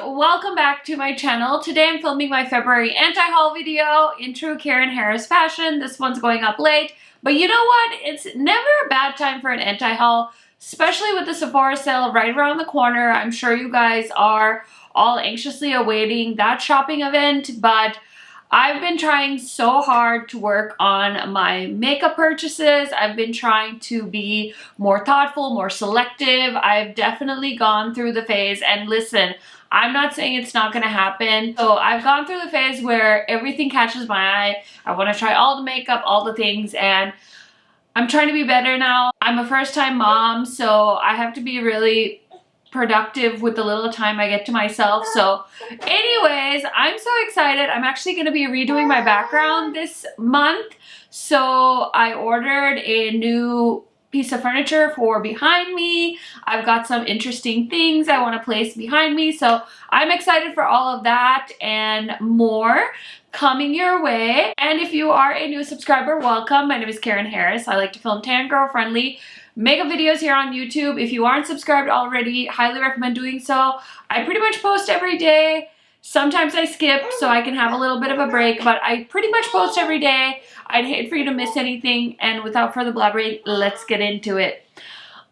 welcome back to my channel. Today I'm filming my February anti-haul video in true KARENHARRIS fashion. This one's going up late, but you know what? It's never a bad time for an anti-haul, especially with the Sephora sale right around the corner. I'm sure you guys are all anxiously awaiting that shopping event, but I've been trying so hard to work on my makeup purchases. I've been trying to be more thoughtful, more selective. I've definitely gone through the phase, and listen, I'm not saying it's not going to happen. So I've gone through the phase where everything catches my eye. I want to try all the makeup, all the things, and I'm trying to be better now. I'm a first-time mom, so I have to be really productive with the little time I get to myself. So anyways, I'm so excited. I'm actually going to be redoing my background this month. So I ordered a new piece of furniture for behind me. I've got some interesting things I want to place behind me. So I'm excited for all of that and more coming your way. And if you are a new subscriber, welcome. My name is KARENHARRIS. I like to film tan girl friendly makeup videos here on YouTube. If you aren't subscribed already, highly recommend doing so. I pretty much post every day. Sometimes I skip so I can have a little bit of a break, but I pretty much post every day. I'd hate for you to miss anything, and without further blabbering, let's get into it.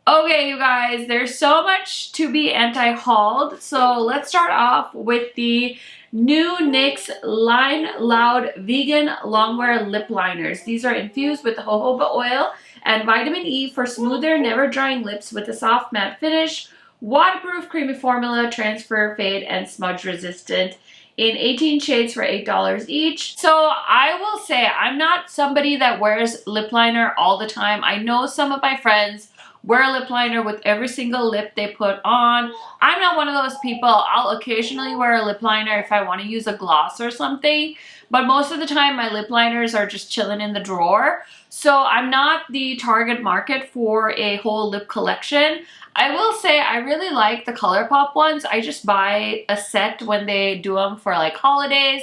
Okay, you guys, there's so much to be anti-hauled, so let's start off with the new NYX Line Loud Vegan Longwear Lip Liners. These are infused with jojoba oil and vitamin E for smoother, never drying lips with a soft matte finish, waterproof creamy formula, transfer, fade, and smudge resistant in 18 shades for $8 each. So I will say I'm not somebody that wears lip liner all the time. I know some of my friends wear a lip liner with every single lip they put on. I'm not one of those people. I'll occasionally wear a lip liner if I want to use a gloss or something, but most of the time my lip liners are just chilling in the drawer. So I'm not the target market for a whole lip collection. I will say I really like the ColourPop ones. I just buy a set when they do them for like holidays,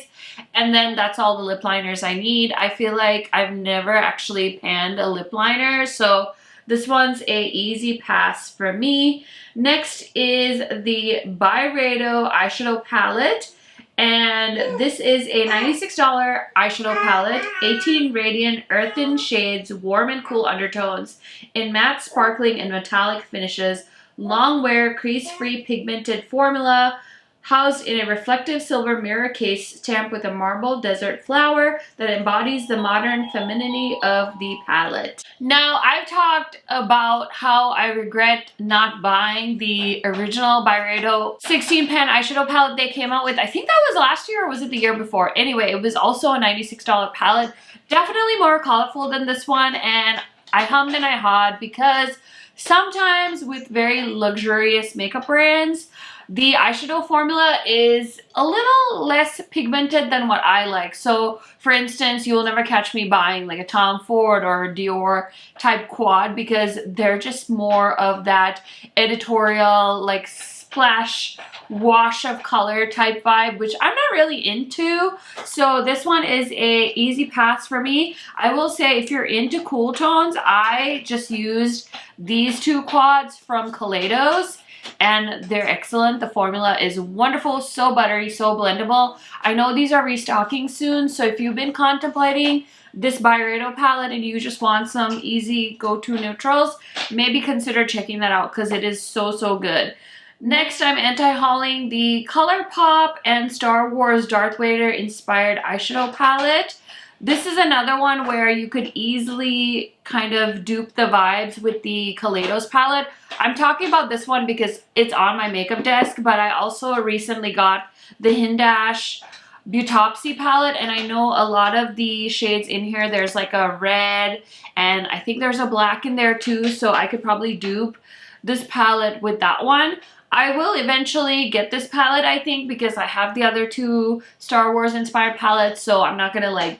and then that's all the lip liners I need. I feel like I've never actually panned a lip liner, so this one's a easy pass for me. Next is the Byredo eyeshadow palette. And this is a $96 eyeshadow palette, 18 radiant earthen shades, warm and cool undertones in matte, sparkling, and metallic finishes. Long wear, crease-free pigmented formula, housed in a reflective silver mirror case stamped with a marble desert flower that embodies the modern femininity of the palette. Now, I've talked about how I regret not buying the original Byredo 16 pan eyeshadow palette they came out with. I think that was last year, or was it the year before? Anyway, it was also a $96 palette. Definitely more colorful than this one, and I hummed and I hawed because sometimes with very luxurious makeup brands, the eyeshadow formula is a little less pigmented than what I like. So, for instance, you will never catch me buying like a Tom Ford or a Dior type quad because they're just more of that editorial, like splash wash of color type vibe, which I'm not really into. So this one is a easy pass for me. I will say if you're into cool tones, I just used these two quads from KALEIDOS, and they're excellent. The formula is wonderful, so buttery, so blendable. I know these are restocking soon, so if you've been contemplating this Byredo palette and you just want some easy go-to neutrals, maybe consider checking that out because it is so good. Next, I'm anti-hauling the ColourPop and Star Wars Darth Vader inspired eyeshadow palette. This is another one where you could easily kind of dupe the vibes with the KALEIDOS palette. I'm talking about this one because it's on my makeup desk, but I also recently got the Hindash Beaute palette, and I know a lot of the shades in here, there's like a red, and I think there's a black in there too, so I could probably dupe this palette with that one. I will eventually get this palette, I think, because I have the other two Star Wars inspired palettes, so I'm not gonna like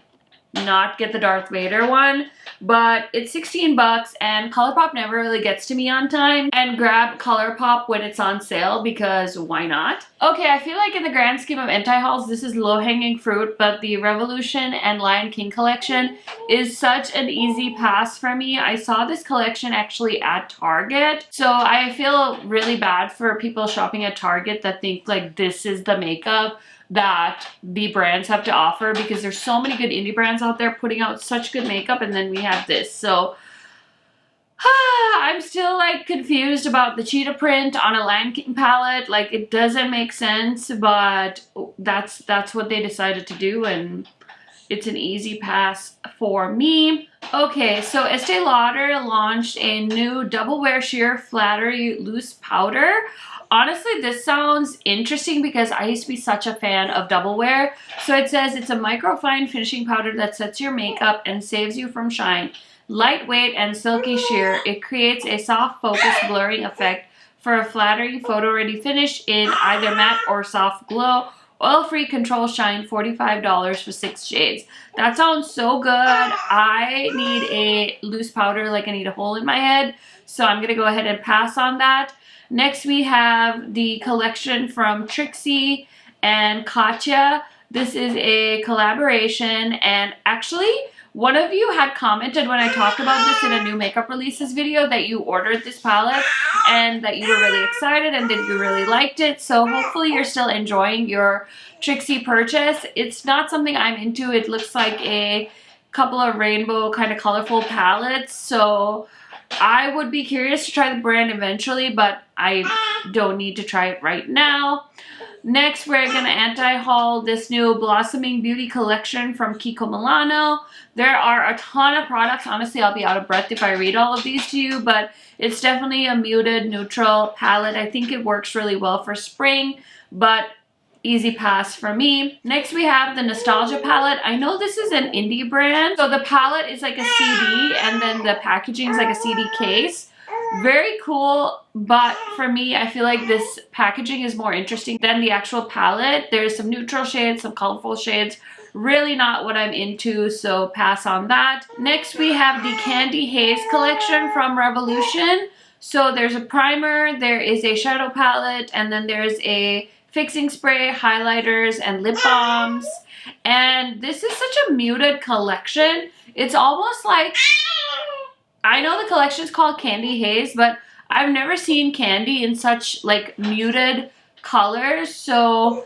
not get the Darth Vader one. but it's 16 bucks and ColourPop never really gets to me on time. And grab ColourPop when it's on sale because why not? Okay, I feel like in the grand scheme of anti-hauls, this is low-hanging fruit, but the Revolution and Lion King collection is such an easy pass for me. I saw this collection actually at Target, so I feel really bad for people shopping at Target that think like this is the makeup that the brands have to offer, because there's so many good indie brands out there putting out such good makeup, and then we have this. So I'm still like confused about the cheetah print on a Lion King palette. Like, it doesn't make sense, but that's what they decided to do, and it's an easy pass for me. Okay, so Estee Lauder launched a new Double Wear Sheer Flattery Loose Powder. Honestly, this sounds interesting because I used to be such a fan of Double Wear. So it says it's a microfine finishing powder that sets your makeup and saves you from shine. Lightweight and silky sheer, it creates a soft focus blurring effect for a flattering photo-ready finish in either matte or soft glow. Oil-free control shine, $45 for 6 shades. That sounds so good. I need a loose powder, like I need a hole in my head. So I'm gonna go ahead and pass on that. Next we have the collection from Trixie and Katya. This is a collaboration, and actually one of you had commented when I talked about this in a new makeup releases video that you ordered this palette and that you were really excited and that you really liked it. So hopefully you're still enjoying your Trixie purchase. It's not something I'm into. It looks like a couple of rainbow kind of colorful palettes. So I would be curious to try the brand eventually, but I don't need to try it right now. Next, we're going to anti-haul this new Blossoming Beauty collection from Kiko Milano. There are a ton of products. Honestly, I'll be out of breath if I read all of these to you, but it's definitely a muted, neutral palette. I think it works really well for spring, but easy pass for me. Next, we have the Nostalgia palette. I know this is an indie brand. So the palette is like a CD, and then the packaging is like a CD case. Very cool, but for me, I feel like this packaging is more interesting than the actual palette. There's some neutral shades, some colorful shades. Really not what I'm into, so pass on that. Next, we have the Candy Haze collection from Revolution. So there's a primer, there is a shadow palette, and then there's a fixing spray, highlighters, and lip balms. And this is such a muted collection. It's almost like, I know the collection is called Candy Haze, but I've never seen candy in such like muted colors, so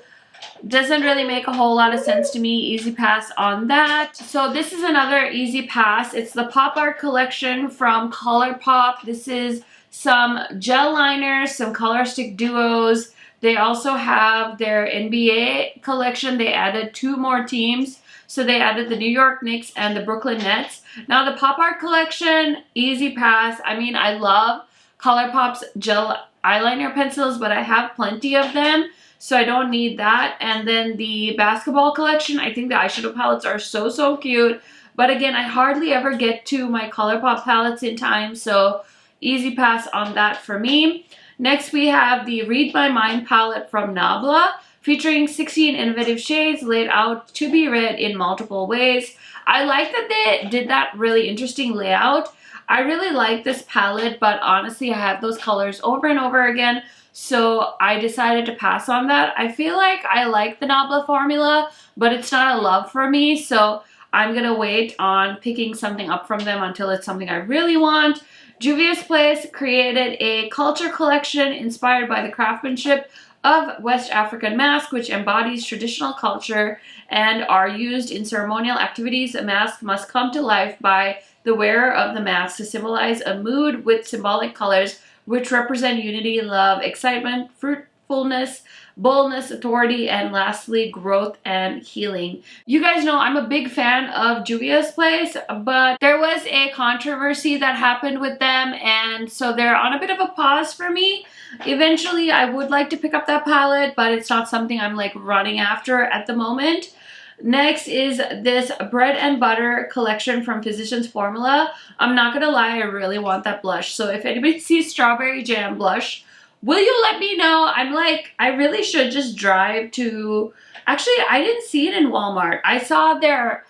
doesn't really make a whole lot of sense to me. Easy pass on that. So this is another easy pass. It's the Pop Art collection from ColourPop. This is some gel liners, some color stick duos. They also have their NBA collection. They added 2 more teams. So they added the New York Knicks and the Brooklyn Nets. Now the Pop Art collection, easy pass. I mean, I love ColourPop's gel eyeliner pencils, but I have plenty of them, so I don't need that. And then the basketball collection, I think the eyeshadow palettes are so cute. But again, I hardly ever get to my ColourPop palettes in time, so easy pass on that for me. Next, we have the Read My Mind palette from Nabla, featuring 16 innovative shades laid out to be read in multiple ways. I like that they did that really interesting layout. I really like this palette, but honestly, I have those colors over and over again, so I decided to pass on that. I feel like I like the Nabla formula, but it's not a love for me, so I'm gonna wait on picking something up from them until it's something I really want. Juvia's Place created a culture collection inspired by the craftsmanship of West African mask, which embodies traditional culture and are used in ceremonial activities. A mask must come to life by the wearer of the mask to symbolize a mood with symbolic colors which represent unity, love, excitement, fruitfulness, boldness, authority, and lastly, growth and healing. You guys know I'm a big fan of Juvia's Place, but there was a controversy that happened with them, and so they're on a bit of a pause for me. Eventually, I would like to pick up that palette, but it's not something I'm like running after at the moment. Next is this Bread and Butter collection from Physicians Formula. I'm not gonna lie, I really want that blush. So if anybody sees Strawberry Jam blush, will you let me know? I'm like, I really should just drive to... Actually, I didn't see it in Walmart. I saw their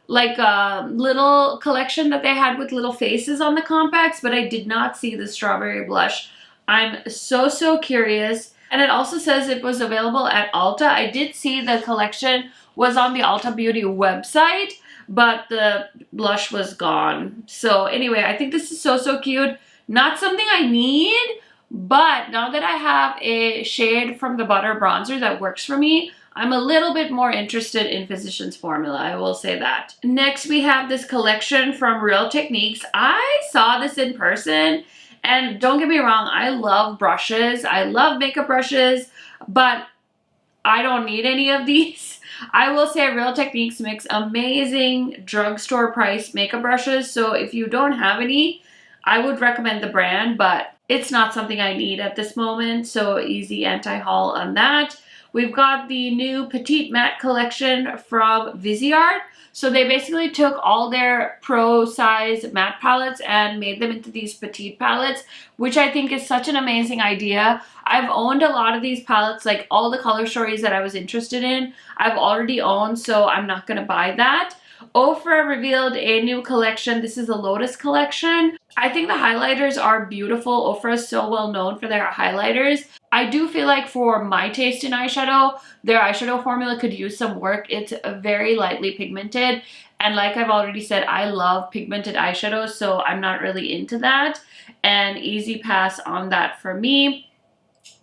like a little collection that they had with little faces on the compacts, but I did not see the strawberry blush. I'm so curious. And it also says it was available at Ulta. I did see the collection was on the Ulta Beauty website, but the blush was gone. So anyway, I think this is so cute. Not something I need, but now that I have a shade from the Butter Bronzer that works for me, I'm a little bit more interested in Physicians Formula, I will say that. Next, we have this collection from Real Techniques. I saw this in person, and don't get me wrong, I love brushes. I love makeup brushes, but I don't need any of these. I will say Real Techniques makes amazing drugstore price makeup brushes, so if you don't have any, I would recommend the brand, but it's not something I need at this moment, so easy anti-haul on that. We've got the new Petite Matte collection from Viseart. So they basically took all their pro size matte palettes and made them into these petite palettes, which I think is such an amazing idea. I've owned a lot of these palettes, like all the color stories that I was interested in, I've already owned, so I'm not going to buy that. OFRA revealed a new collection. This is a Lotus collection. I think the highlighters are beautiful. OFRA is so well known for their highlighters. I do feel like for my taste in eyeshadow, their eyeshadow formula could use some work. It's very lightly pigmented. And like I've already said, I love pigmented eyeshadows, so I'm not really into that. And easy pass on that for me.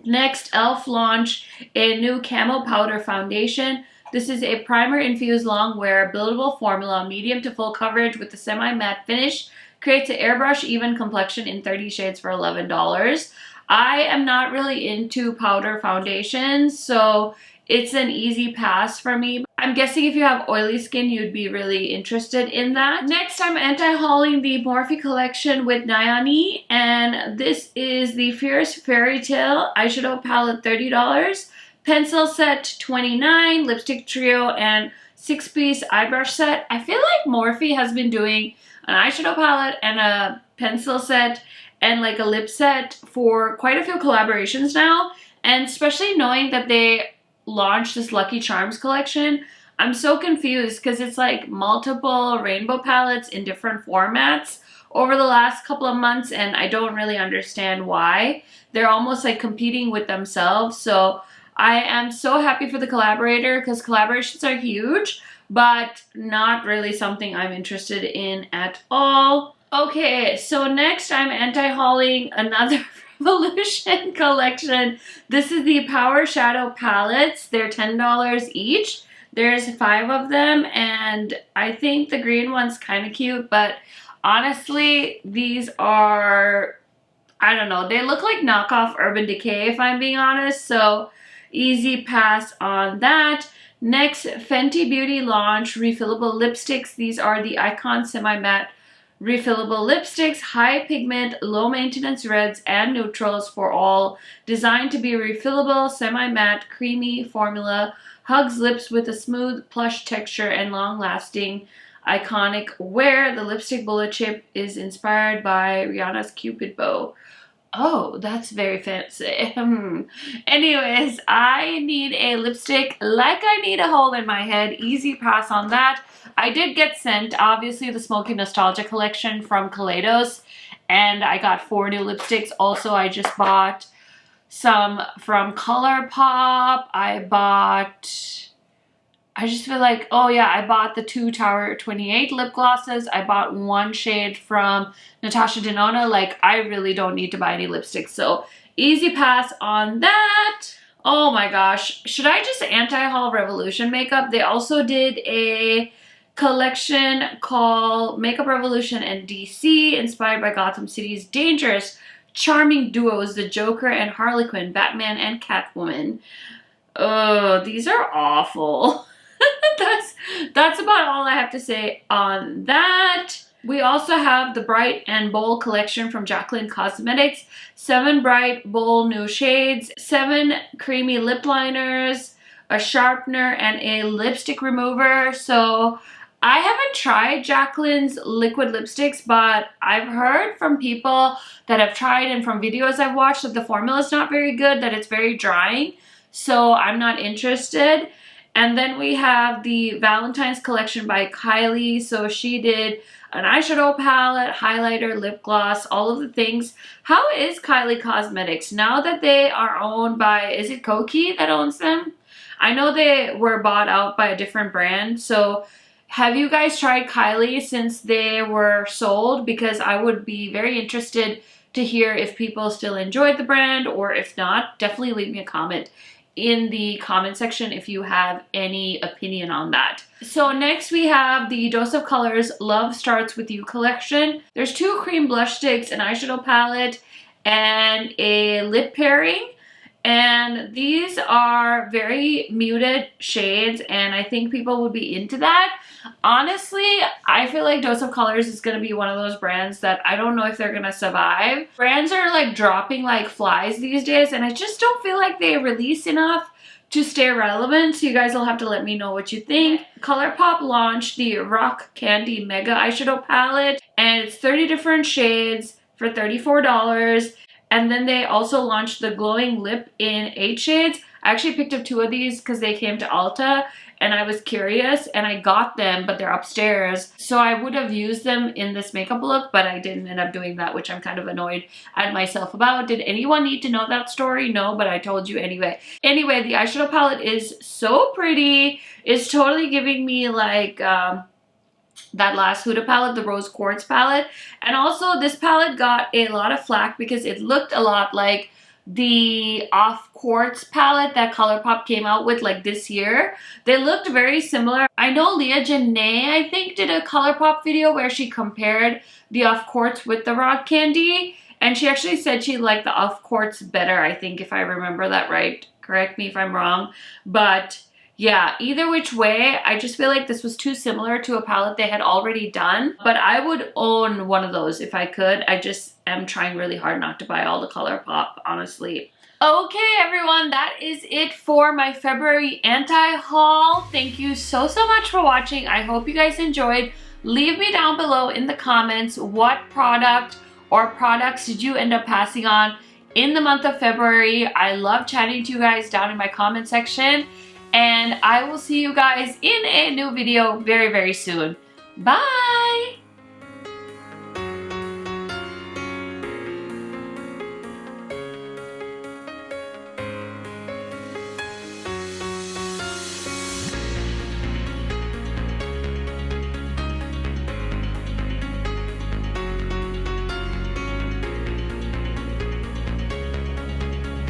Next, e.l.f. launched a new Camo Powder Foundation. This is a primer infused long wear buildable formula, medium to full coverage with a semi-matte finish. Creates an airbrush even complexion in 30 shades for $11. I am not really into powder foundations, so it's an easy pass for me. I'm guessing if you have oily skin, you'd be really interested in that. Next, I'm anti-hauling the Morphe collection with Nayani, and this is the Fierce Fairy Tale eyeshadow palette, $30. Pencil set, $29. Lipstick trio and 6-piece eye brush set. I feel like Morphe has been doing an eyeshadow palette and a pencil set and like a lip set for quite a few collaborations now, and especially knowing that they launched this Lucky Charms collection, I'm so confused because it's like multiple rainbow palettes in different formats over the last couple of months, and I don't really understand why. They're almost like competing with themselves, so I am so happy for the collaborator because collaborations are huge, but not really something I'm interested in at all. Okay, so next I'm anti-hauling another Revolution collection. This is the Power Shadow palettes. They're $10 each. There's 5 of them, and I think the green one's kind of cute, but honestly, these are, I don't know, they look like knockoff Urban Decay if I'm being honest, so easy pass on that. Next, Fenty Beauty launched refillable lipsticks. These are the Icon Semi-Matte refillable lipsticks, high pigment, low maintenance reds and neutrals for all, designed to be refillable, semi-matte, creamy formula, hugs lips with a smooth plush texture and long-lasting iconic wear. The lipstick bullet chip is inspired by Rihanna's Cupid bow. Oh, that's very fancy. Anyways, I need a lipstick like I need a hole in my head. Easy pass on that. I did get sent, obviously, the Smoky Nostalgia collection from KALEIDOS, and I got 4 new lipsticks. Also, I just bought some from ColourPop. I just feel like, oh yeah, I bought the 2 Tower 28 lip glosses. I bought 1 shade from Natasha Denona. Like, I really don't need to buy any lipsticks, so easy pass on that. Oh my gosh, should I just anti-haul Revolution makeup? They also did a collection called Makeup Revolution and DC, inspired by Gotham City's dangerous, charming duos, the Joker and Harley Quinn, Batman and Catwoman. Oh, these are awful. That's about all I have to say on that. We also have the Bright and Bold collection from Jaclyn Cosmetics. 7 bright, bold new shades, 7 creamy lip liners, a sharpener, and a lipstick remover. So I haven't tried Jaclyn's liquid lipsticks, but I've heard from people that have tried and from videos I've watched that the formula is not very good, that it's very drying. So I'm not interested. And then we have the Valentine's collection by Kylie. So she did an eyeshadow palette, highlighter, lip gloss, all of the things. How is Kylie Cosmetics now that they are owned by, is it KOKI that owns them? I know they were bought out by a different brand. So have you guys tried Kylie since they were sold? Because I would be very interested to hear if people still enjoyed the brand, or if not, definitely leave me a comment in the comment section if you have any opinion on that. So next we have the Dose of Colors Love Starts With You collection. There's 2 cream blush sticks, an eyeshadow palette, and a lip pairing. And these are very muted shades, and I think people would be into that. Honestly, I feel like Dose of Colors is going to be one of those brands that I don't know if they're going to survive. Brands are like dropping like flies these days, and I just don't feel like they release enough to stay relevant. So you guys will have to let me know what you think. ColourPop launched the Rock Candy Mega Eyeshadow Palette, and it's 30 different shades for $34. And then they also launched the Glowing Lip in 8 shades. I actually picked up 2 of these because they came to Ulta and I was curious and I got them, but they're upstairs. So I would have used them in this makeup look, but I didn't end up doing that, which I'm kind of annoyed at myself about. Did anyone need to know that story? No, but I told you anyway. Anyway, the eyeshadow palette is so pretty. It's totally giving me like that last Huda palette, the Rose Quartz palette. And also this palette got a lot of flack because it looked a lot like the Off Quartz palette that ColourPop came out with like this year. They looked very similar. I know Leah Janae, I think, did a ColourPop video where she compared the Off Quartz with the Rock Candy, and she actually said she liked the Off Quartz better, I think, if I remember that right. Correct me if I'm wrong. But yeah, either which way, I just feel like this was too similar to a palette they had already done. But I would own one of those if I could. I just am trying really hard not to buy all the ColourPop, honestly. Okay, everyone, that is it for my February anti-haul. Thank you so much for watching. I hope you guys enjoyed. Leave me down below in the comments what product or products did you end up passing on in the month of February. I love chatting to you guys down in my comment section. And I will see you guys in a new video very, very soon. Bye!